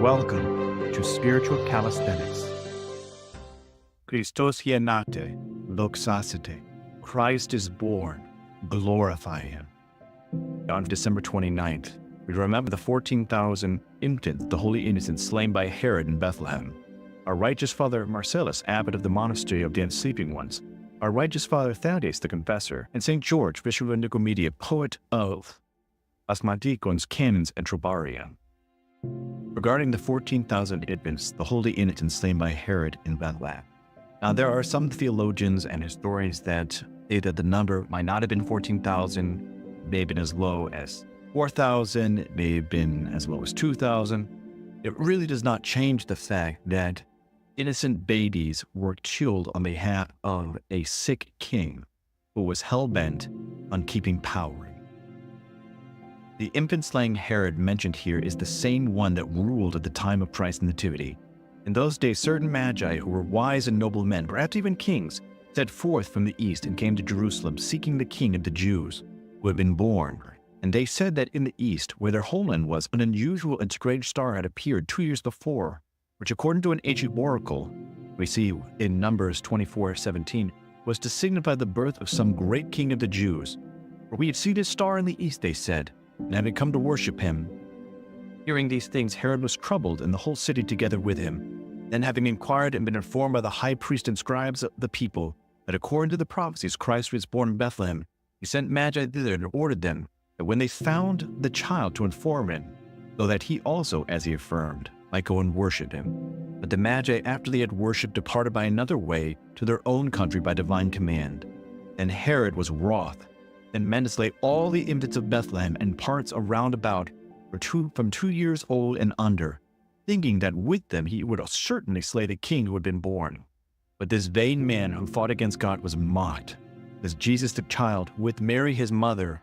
Welcome to Spiritual Calisthenics. Christos hienate, doxasite. Christ is born, glorify him. On December 29th, we remember the 14,000 infants, the holy innocents, slain by Herod in Bethlehem. Our righteous father Marcellus, Abbot of the Monastery of the Unsleeping ones. Our righteous father Thaddeus, the Confessor, and St. George, Bishop of Nicomedia, poet of Asmatikons, Canons, and Trobaria. Regarding the 14,000 infants, the holy innocents slain by Herod in Bethlehem. Now, there are some theologians and historians that say that the number might not have been 14,000, may have been as low as 4,000, may have been as low as 2,000. It really does not change the fact that innocent babies were killed on behalf of a sick king who was hell-bent on keeping power. The infant-slaying Herod mentioned here is the same one that ruled at the time of Christ's nativity. In those days, certain magi who were wise and noble men, perhaps even kings, set forth from the east and came to Jerusalem, seeking the king of the Jews, who had been born. And they said that in the east, where their homeland was, an unusual and strange star had appeared 2 years before, which according to an ancient oracle, we see in Numbers 24:17, was to signify the birth of some great king of the Jews. For we had seen his star in the east, they said, and having come to worship him. Hearing these things, Herod was troubled, and the whole city together with him. Then having inquired and been informed by the high priest and scribes of the people that according to the prophecies Christ was born in Bethlehem, he sent magi thither and ordered them that when they found the child to inform him, so that he also, as he affirmed, might go and worship him. But the magi, after they had worshipped, departed by another way to their own country by divine command. And Herod was wroth, and men to slay all the infants of Bethlehem and parts around about from 2 years old and under, thinking that with them he would certainly slay the king who had been born. But this vain man who fought against God was mocked, as Jesus the child, with Mary his mother,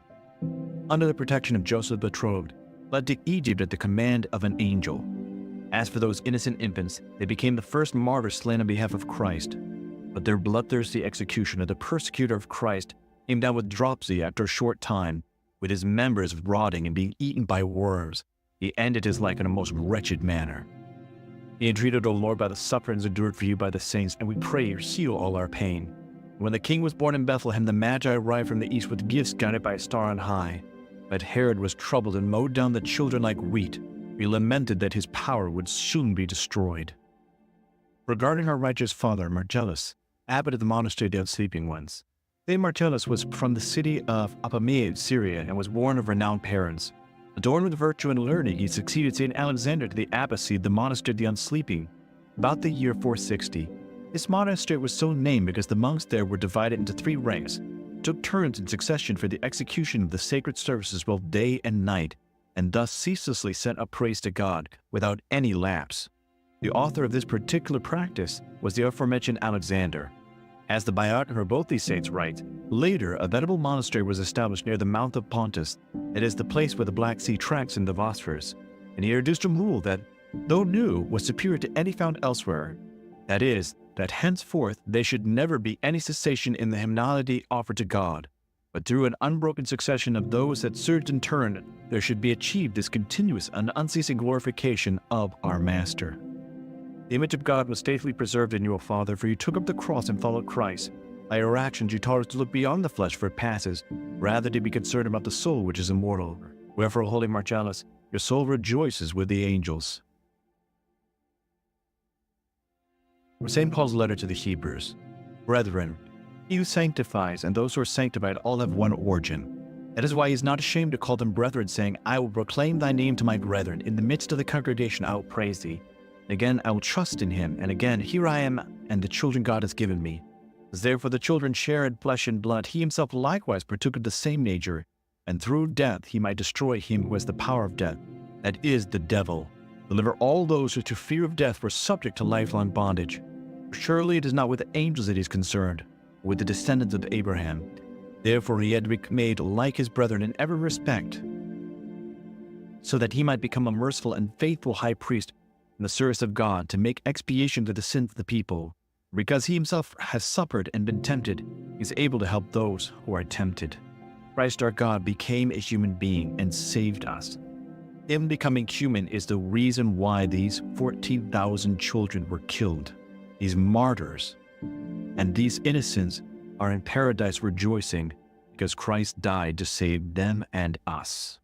under the protection of Joseph betrothed, fled to Egypt at the command of an angel. As for those innocent infants, they became the first martyrs slain on behalf of Christ. But their bloodthirsty executioner, the persecutor of Christ, came down with dropsy after a short time, with his members rotting and being eaten by worms. He ended his life in a most wretched manner. He entreated, O Lord, by the sufferings endured for you by the saints, and we pray you heal all our pain. When the king was born in Bethlehem, the magi arrived from the east with gifts guided by a star on high. But Herod was troubled and mowed down the children like wheat. He lamented that his power would soon be destroyed. Regarding our righteous father, Marcellus, Abbot of the Monastery of the Unsleeping ones. St. Marcellus was from the city of Abbot, Syria, and was born of renowned parents. Adorned with virtue and learning, he succeeded St. Alexander to the abbacy of the Monastery of the Unsleeping about the year 460. This monastery was so named because the monks there were divided into 3 ranks, took turns in succession for the execution of the sacred services both day and night, and thus ceaselessly sent up praise to God without any lapse. The author of this particular practice was the aforementioned Alexander. As the biographer of both these saints writes, later a venerable monastery was established near the mouth of Pontus, that is the place where the Black Sea tracks in the Bosphorus, and he introduced a rule that, though new, was superior to any found elsewhere. That is, that henceforth there should never be any cessation in the hymnody offered to God, but through an unbroken succession of those that surged in turn, there should be achieved this continuous and unceasing glorification of our Master. The image of God was faithfully preserved in you, O Father, for you took up the cross and followed Christ. By your actions you taught us to look beyond the flesh, for it passes, rather to be concerned about the soul which is immortal. Wherefore, Holy Marcellus, your soul rejoices with the angels. From St. Paul's letter to the Hebrews. Brethren, he who sanctifies and those who are sanctified all have one origin. That is why he is not ashamed to call them brethren, saying, I will proclaim thy name to my brethren. In the midst of the congregation I will praise thee. Again, I will trust in him, and again, here I am, and the children God has given me. As therefore the children share in flesh and blood, he himself likewise partook of the same nature, and through death he might destroy him who has the power of death, that is, the devil, deliver all those who through fear of death were subject to lifelong bondage. Surely it is not with the angels that he is concerned, but with the descendants of Abraham. Therefore he had to be made like his brethren in every respect, so that he might become a merciful and faithful high priest in the service of God, to make expiation for the sins of the people. Because he himself has suffered and been tempted, he is able to help those who are tempted. Christ our God became a human being and saved us. him becoming human is the reason why these 14,000 children were killed, these martyrs. And these innocents are in paradise rejoicing because Christ died to save them and us.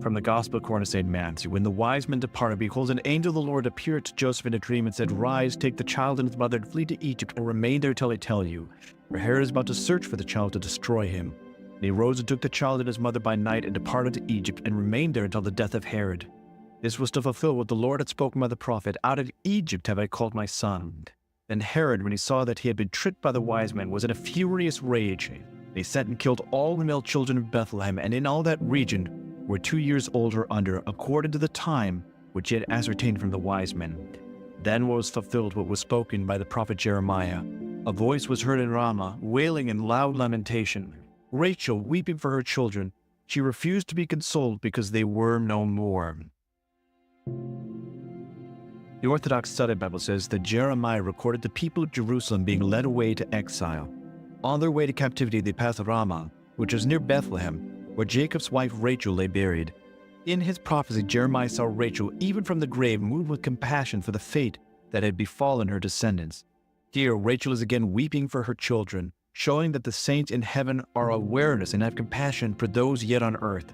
From the Gospel according to St. Matthew, when the wise men departed, behold, an angel of the Lord appeared to Joseph in a dream and said, "Rise, take the child and his mother and flee to Egypt and remain there till I tell you. For Herod is about to search for the child to destroy him." And he rose and took the child and his mother by night and departed to Egypt and remained there until the death of Herod. This was to fulfill what the Lord had spoken by the prophet, "Out of Egypt have I called my son." Then Herod, when he saw that he had been tricked by the wise men, was in a furious rage. He sent and killed all the male children of Bethlehem and in all that region were 2 years old or under, according to the time which he had ascertained from the wise men. Then was fulfilled what was spoken by the prophet Jeremiah. A voice was heard in Ramah, wailing in loud lamentation, Rachel weeping for her children. She refused to be consoled because they were no more. The Orthodox Study Bible says that Jeremiah recorded the people of Jerusalem being led away to exile. On their way to captivity, they passed Ramah, which was near Bethlehem, where Jacob's wife Rachel lay buried. In his prophecy, Jeremiah saw Rachel, even from the grave, moved with compassion for the fate that had befallen her descendants. Here, Rachel is again weeping for her children, showing that the saints in heaven are awareness and have compassion for those yet on earth.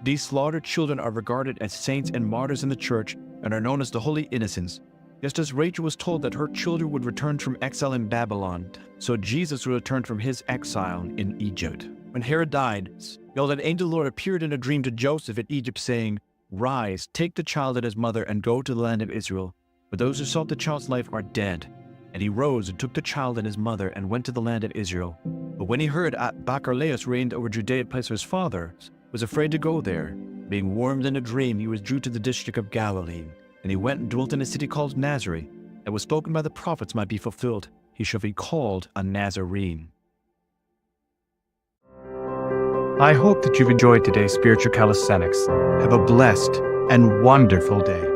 These slaughtered children are regarded as saints and martyrs in the church and are known as the Holy Innocents. Just as Rachel was told that her children would return from exile in Babylon, so Jesus will return from his exile in Egypt. When Herod died, an angel of the Lord appeared in a dream to Joseph in Egypt, saying, "Rise, take the child and his mother, and go to the land of Israel, for those who sought the child's life are dead." And he rose and took the child and his mother, and went to the land of Israel. But when he heard Archelaus reigned over Judea in place of his father, was afraid to go there. Being warned in a dream, he withdrew to the district of Galilee. And he went and dwelt in a city called Nazareth, that was spoken by the prophets might be fulfilled. He shall be called a Nazarene. I hope that you've enjoyed today's spiritual calisthenics. Have a blessed and wonderful day.